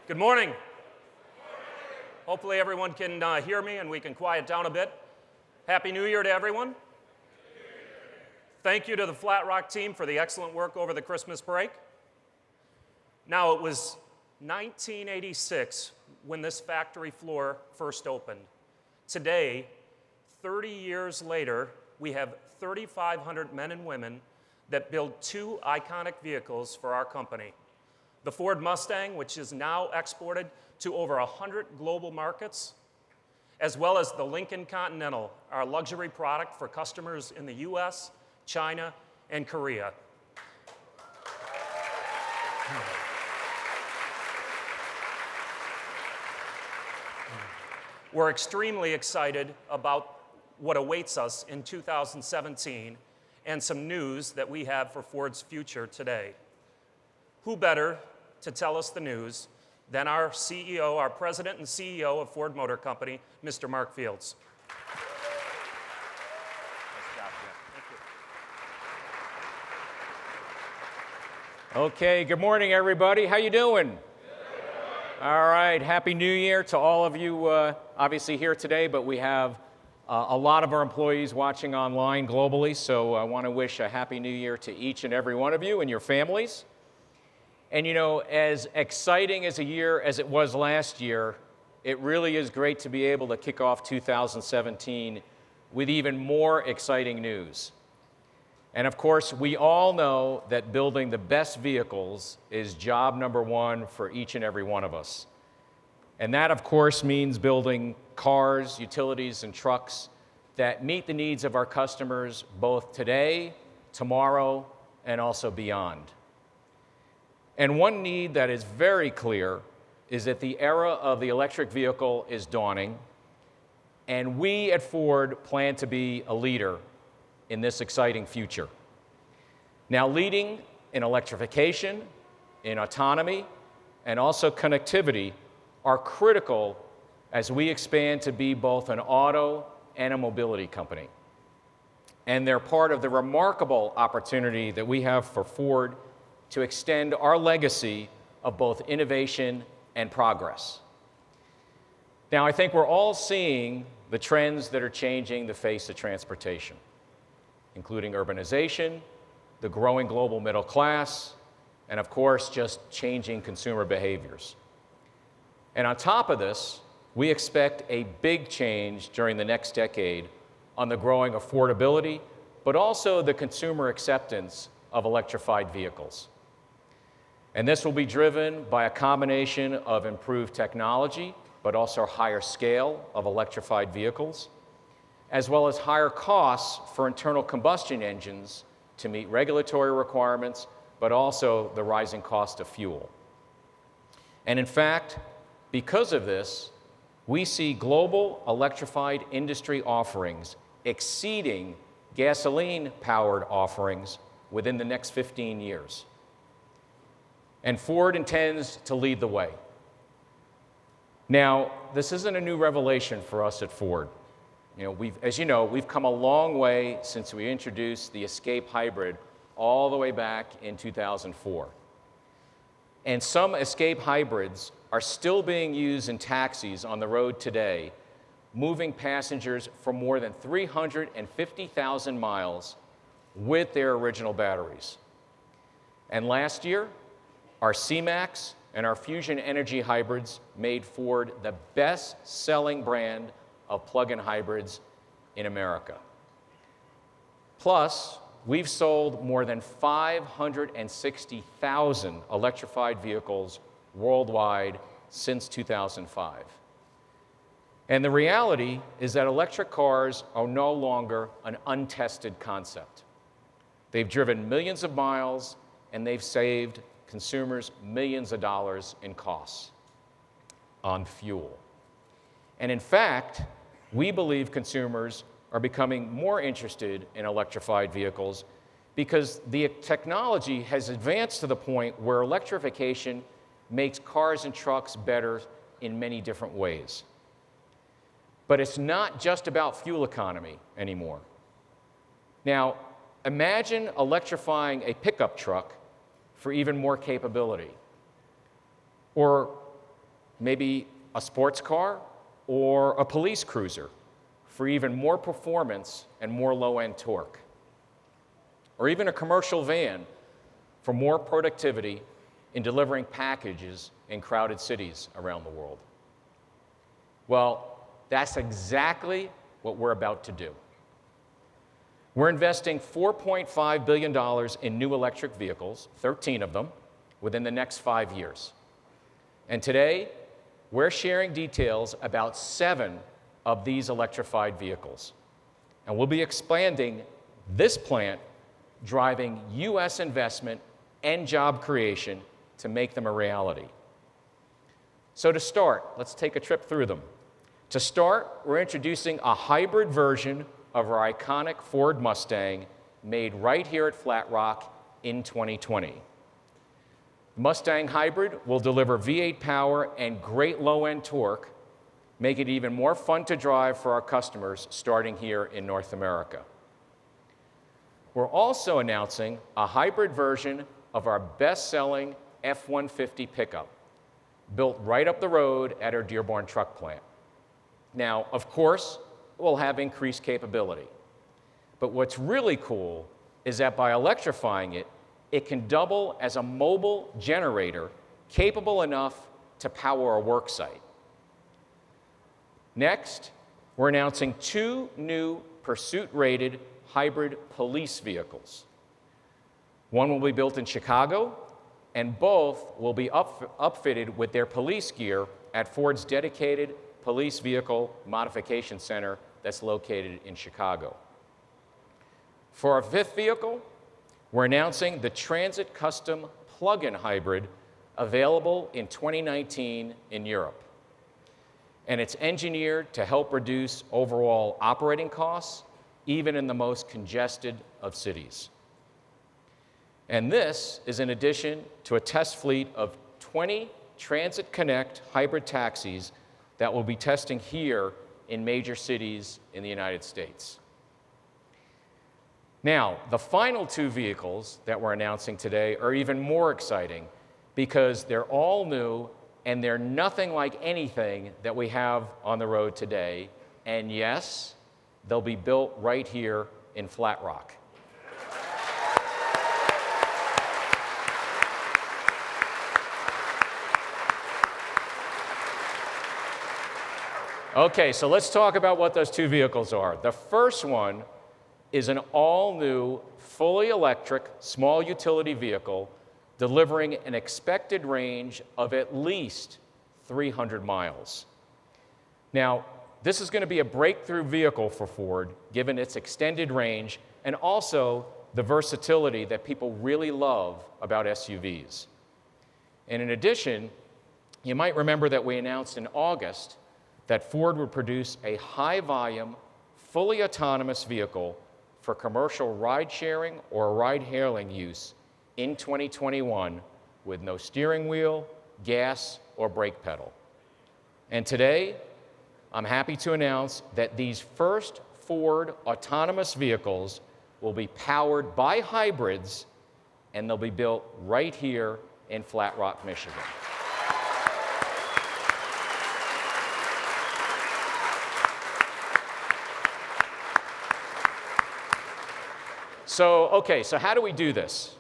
Good morning. Hopefully everyone can hear me and we can quiet down a bit. Happy New Year to everyone. Thank you to the Flat Rock team for the excellent work over the Christmas break. Now, it was 1986 when this factory floor first opened. Today, 30 years later, we have 3,500 men and women that build two iconic vehicles for our company. The Ford Mustang, which is now exported to over 100 global markets, as well as the Lincoln Continental, our luxury product for customers in the US, China, and Korea. We're extremely excited about what awaits us in 2017 and some news that we have for Ford's future today. Who better to tell us the news than our CEO, our president and CEO of Ford Motor Company, Mr. Mark Fields. Okay, good morning, everybody. How you doing? All right, Happy New Year to all of you obviously here today, but we have a lot of our employees watching online globally, so I want to wish a Happy New Year to each and every one of you and your families. And you know, as exciting as a year as it was last year, it really is great to be able to kick off 2017 with even more exciting news. And of course, we all know that building the best vehicles is job number one for each and every one of us. And that, of course, means building cars, utilities, and trucks that meet the needs of our customers both today, tomorrow, and also beyond. And one need that is very clear is that the era of the electric vehicle is dawning, and we at Ford plan to be a leader in this exciting future. Now, leading in electrification, in autonomy, and also connectivity are critical as we expand to be both an auto and a mobility company. And they're part of the remarkable opportunity that we have for Ford to extend our legacy of both innovation and progress. Now, I think we're all seeing the trends that are changing the face of transportation, including urbanization, the growing global middle class, and of course, just changing consumer behaviors. And on top of this, we expect a big change during the next decade on the growing affordability, but also the consumer acceptance of electrified vehicles. And this will be driven by a combination of improved technology, but also higher scale of electrified vehicles, as well as higher costs for internal combustion engines to meet regulatory requirements, but also the rising cost of fuel. And in fact, because of this, we see global electrified industry offerings exceeding gasoline-powered offerings within the next 15 years. And Ford intends to lead the way. Now, this isn't a new revelation for us at Ford. As you know, we've come a long way since we introduced the Escape Hybrid all the way back in 2004. And some Escape Hybrids are still being used in taxis on the road today, moving passengers for more than 350,000 miles with their original batteries. And last year, our C-Max and our Fusion Energy hybrids made Ford the best-selling brand of plug-in hybrids in America. Plus, we've sold more than 560,000 electrified vehicles worldwide since 2005. And the reality is that electric cars are no longer an untested concept. They've driven millions of miles, and they've saved consumers millions of dollars in costs on fuel. And in fact, we believe consumers are becoming more interested in electrified vehicles because the technology has advanced to the point where electrification makes cars and trucks better in many different ways. But it's not just about fuel economy anymore. Now, imagine electrifying a pickup truck for even more capability, or maybe a sports car or a police cruiser for even more performance and more low-end torque. Or even a commercial van for more productivity in delivering packages in crowded cities around the world. Well, that's exactly what we're about to do. We're investing $4.5 billion in new electric vehicles, 13 of them, within the next 5 years. And today, we're sharing details about 7 of these electrified vehicles. And we'll be expanding this plant, driving US investment and job creation to make them a reality. So to start, let's take a trip through them. To start, we're introducing a hybrid version of our iconic Ford Mustang made right here at Flat Rock in 2020. Mustang Hybrid will deliver V8 power and great low-end torque, make it even more fun to drive for our customers starting here in North America. We're also announcing a hybrid version of our best-selling F-150 pickup, built right up the road at our Dearborn truck plant. Now, of course, it will have increased capability. But what's really cool is that by electrifying it, it can double as a mobile generator capable enough to power a work site. Next, we're announcing 2 new pursuit-rated hybrid police vehicles. One will be built in Chicago, and both will be upfitted with their police gear at Ford's dedicated police vehicle modification center that's located in Chicago. For our 5th vehicle, we're announcing the Transit Custom plug-in hybrid available in 2019 in Europe. And it's engineered to help reduce overall operating costs, even in the most congested of cities. And this is in addition to a test fleet of 20 Transit Connect hybrid taxis that we'll be testing here in major cities in the United States. Now, the final 2 vehicles that we're announcing today are even more exciting because they're all new and they're nothing like anything that we have on the road today. And yes, they'll be built right here in Flat Rock. Okay, so let's talk about what those 2 vehicles are. The first one is an all-new, fully electric, small utility vehicle delivering an expected range of at least 300 miles. Now, this is going to be a breakthrough vehicle for Ford, given its extended range and also the versatility that people really love about SUVs. And in addition, you might remember that we announced in August that Ford would produce a high-volume, fully autonomous vehicle for commercial ride-sharing or ride-hailing use in 2021 with no steering wheel, gas, or brake pedal. And today, I'm happy to announce that these first Ford autonomous vehicles will be powered by hybrids, and they'll be built right here in Flat Rock, Michigan. So how do we do this?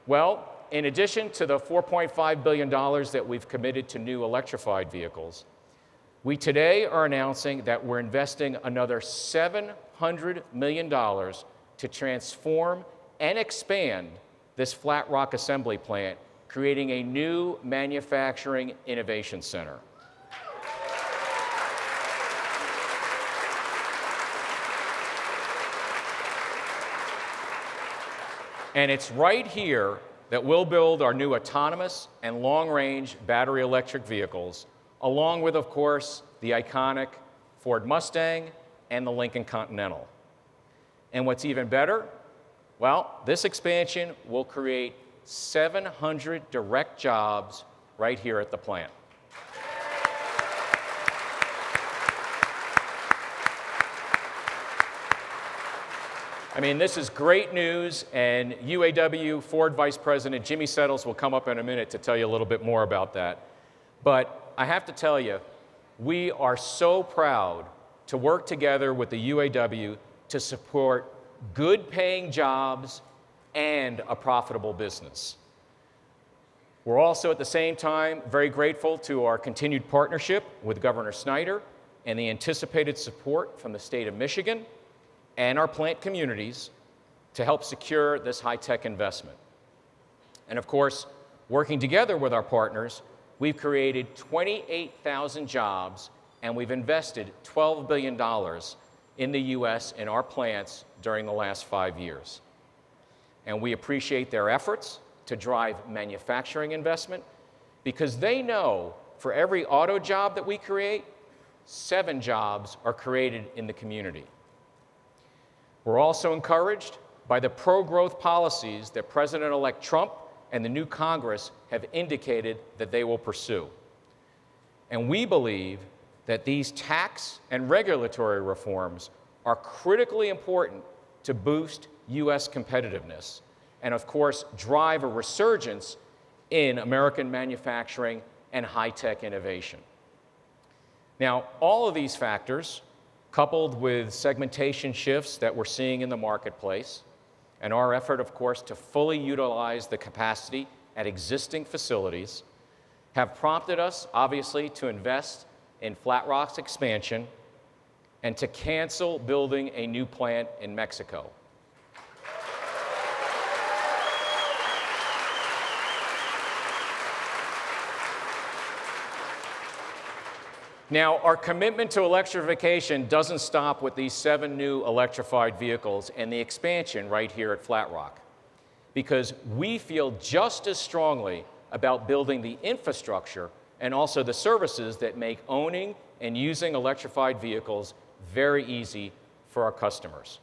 Well, in addition to the $4.5 billion that we've committed to new electrified vehicles, we today are announcing that we're investing another $700 million to transform and expand this Flat Rock assembly plant, creating a new manufacturing innovation center. And it's right here that we'll build our new autonomous and long-range battery electric vehicles, along with, of course, the iconic Ford Mustang and the Lincoln Continental. And what's even better? Well, this expansion will create 700 direct jobs right here at the plant. I mean, this is great news, and UAW Ford Vice President Jimmy Settles will come up in a minute to tell you a little bit more about that. But I have to tell you, we are so proud to work together with the UAW to support good-paying jobs and a profitable business. We're also at the same time very grateful to our continued partnership with Governor Snyder and the anticipated support from the state of Michigan and our plant communities to help secure this high-tech investment. And of course, working together with our partners, we've created 28,000 jobs and we've invested $12 billion in the U.S. in our plants during the last 5 years. And we appreciate their efforts to drive manufacturing investment because they know for every auto job that we create, 7 jobs are created in the community. We're also encouraged by the pro-growth policies that President-elect Trump and the new Congress have indicated that they will pursue. And we believe that these tax and regulatory reforms are critically important to boost U.S. competitiveness and, of course, drive a resurgence in American manufacturing and high-tech innovation. Now, all of these factors, coupled with segmentation shifts that we're seeing in the marketplace, and our effort, of course, to fully utilize the capacity at existing facilities, have prompted us, obviously, to invest in Flat Rock's expansion and to cancel building a new plant in Mexico. Now, our commitment to electrification doesn't stop with these 7 new electrified vehicles and the expansion right here at Flat Rock, because we feel just as strongly about building the infrastructure and also the services that make owning and using electrified vehicles very easy for our customers.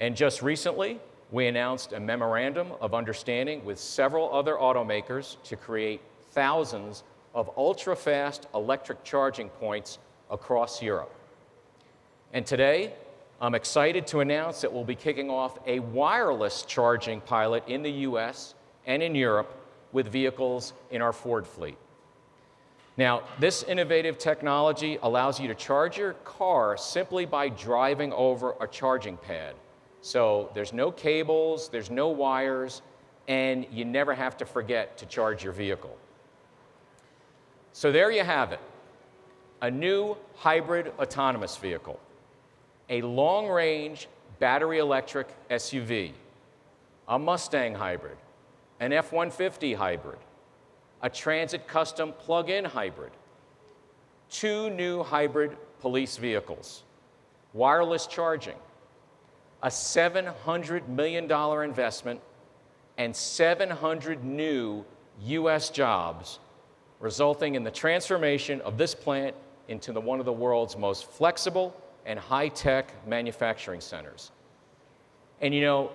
And just recently, we announced a memorandum of understanding with several other automakers to create thousands of ultra-fast electric charging points across Europe. And today, I'm excited to announce that we'll be kicking off a wireless charging pilot in the US and in Europe with vehicles in our Ford fleet. Now, this innovative technology allows you to charge your car simply by driving over a charging pad. So there's no cables, there's no wires, and you never have to forget to charge your vehicle. So there you have it, a new hybrid autonomous vehicle, a long-range battery electric SUV, a Mustang hybrid, an F-150 hybrid, a Transit Custom plug-in hybrid, 2 new hybrid police vehicles, wireless charging, a $700 million investment, and 700 new U.S. jobs, resulting in the transformation of this plant into one of the world's most flexible and high-tech manufacturing centers. And you know,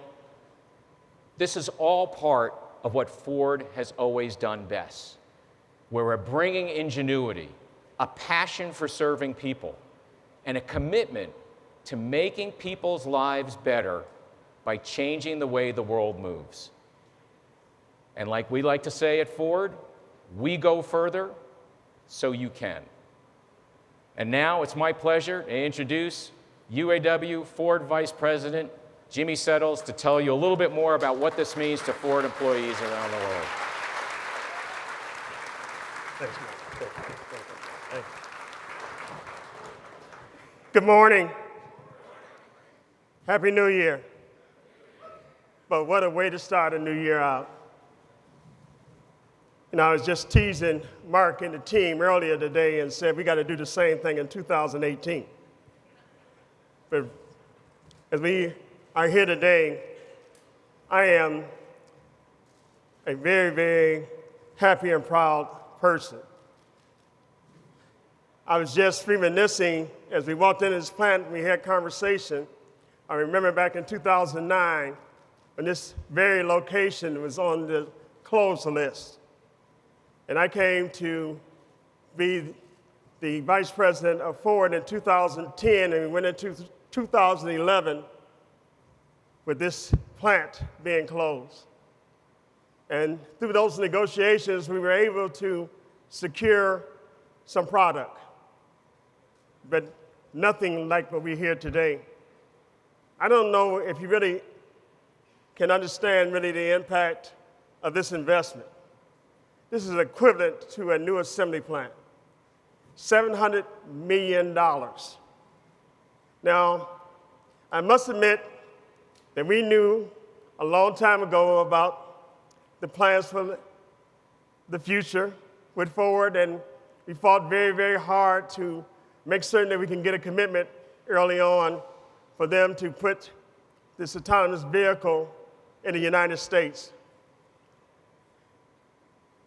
this is all part of what Ford has always done best, where we're bringing ingenuity, a passion for serving people, and a commitment to making people's lives better by changing the way the world moves. And like we like to say at Ford, we go further, so you can. And now it's my pleasure to introduce UAW Ford Vice President Jimmy Settles to tell you a little bit more about what this means to Ford employees around the world. Thanks, Mike. Thank you. Good morning. Happy New Year. But what a way to start a new year out. You know, I was just teasing Mark and the team earlier today and said we got to do the same thing in 2018. But as we are here today, I am a very, very happy and proud person. I was just reminiscing as we walked into this plant and we had conversation. I remember back in 2009 when this very location was on the closed list. And I came to be the vice president of Ford in 2010, and we went into 2011 with this plant being closed. And through those negotiations, we were able to secure some product, but nothing like what we hear today. I don't know if you really can understand really the impact of this investment. This is equivalent to a new assembly plant, $700 million. Now, I must admit that we knew a long time ago about the plans for the future with Ford, and we fought very, very hard to make certain that we can get a commitment early on for them to put this autonomous vehicle in the United States.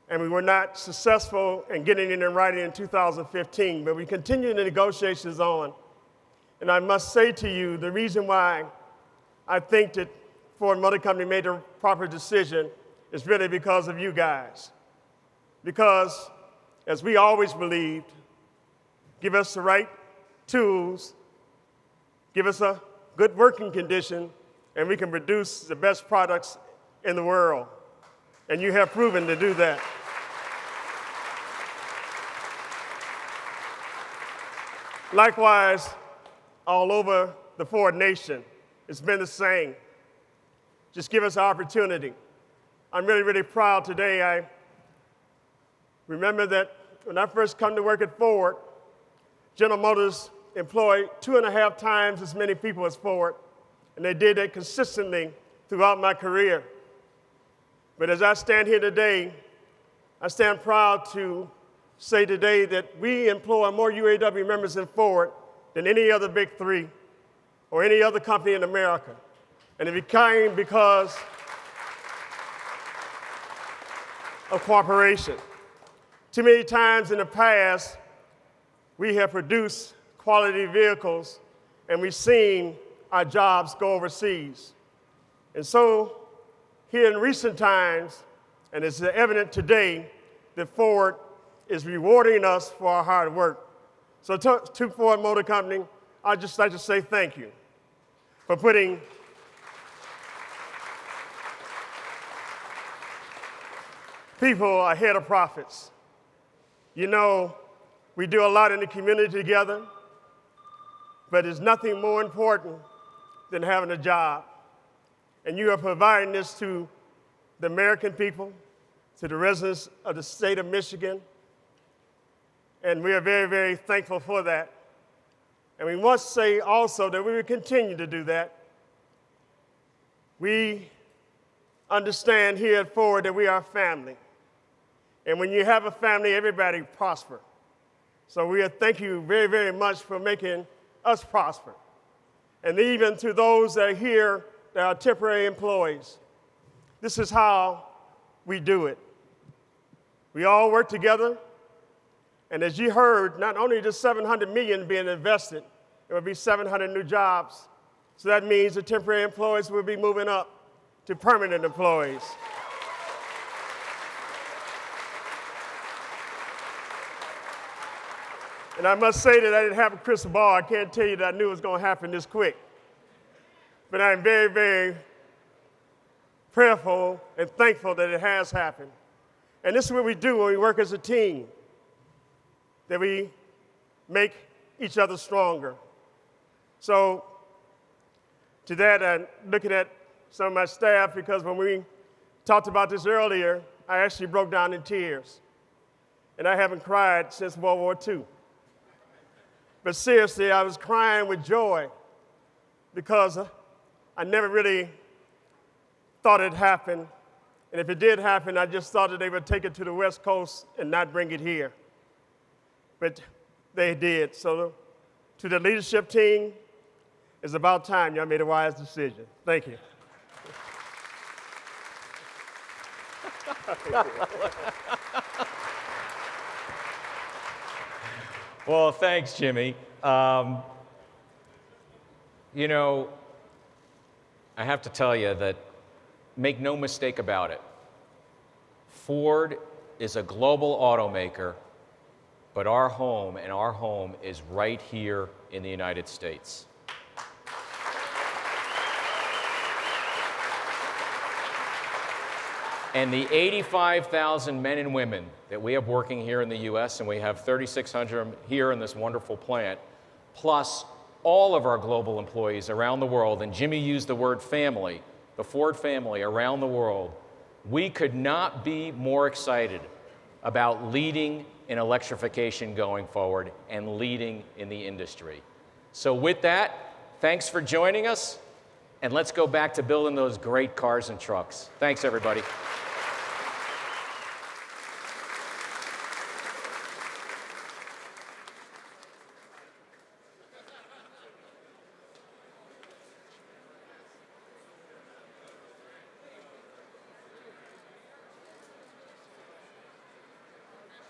And we were not successful in getting it in writing in 2015, but we continued the negotiations on. And I must say to you, the reason why I think that Ford Motor Company made the proper decision is really because of you guys. Because, as we always believed, give us the right tools, give us a good working condition, and we can produce the best products in the world. And you have proven to do that. Likewise, all over the Ford nation, it's been the same. Just give us an opportunity. I'm really, really proud today. I remember that when I first come to work at Ford, General Motors employed 2.5 times as many people as Ford, and they did that consistently throughout my career. But as I stand here today, I stand proud to say today that we employ more UAW members in Ford than any other big three or any other company in America. And it became because of cooperation. Too many times in the past, we have produced quality vehicles and we've seen our jobs go overseas. And so here in recent times, and it's evident today, that Ford is rewarding us for our hard work. So to Ford Motor Company, I'd just like to say thank you for putting people ahead of profits. You know, we do a lot in the community together, but there's nothing more important than having a job. And you are providing this to the American people, to the residents of the state of Michigan, and we are very, very thankful for that. And we must say also that we will continue to do that. We understand here at Ford that we are a family. And when you have a family, everybody prospers. So we thank you very, very much for making us prosper. And even to those that are here that are temporary employees, this is how we do it. We all work together. And as you heard, not only just 700 million being invested, there will be 700 new jobs. So that means the temporary employees will be moving up to permanent employees. And I must say that I didn't have a crystal ball. I can't tell you that I knew it was going to happen this quick. But I'm very, very prayerful and thankful that it has happened. And this is what we do when we work as a team, that we make each other stronger. So to that, I'm looking at some of my staff, because when we talked about this earlier, I actually broke down in tears. And I haven't cried since World War II. But seriously, I was crying with joy because I never really thought it'd happen. And if it did happen, I just thought that they would take it to the West Coast and not bring it here. But they did. So to the leadership team, it's about time y'all made a wise decision. Thank you. Well, thanks, Jimmy. You know, I have to tell you that, make no mistake about it, Ford is a global automaker, but our home is right here in the United States. and the 85,000 men and women that we have working here in the US, and we have 3,600 here in this wonderful plant, plus all of our global employees around the world, and Jimmy used the word family, the Ford family around the world, we could not be more excited about leading in electrification going forward and leading in the industry. So with that, thanks for joining us, and let's go back to building those great cars and trucks. Thanks, everybody.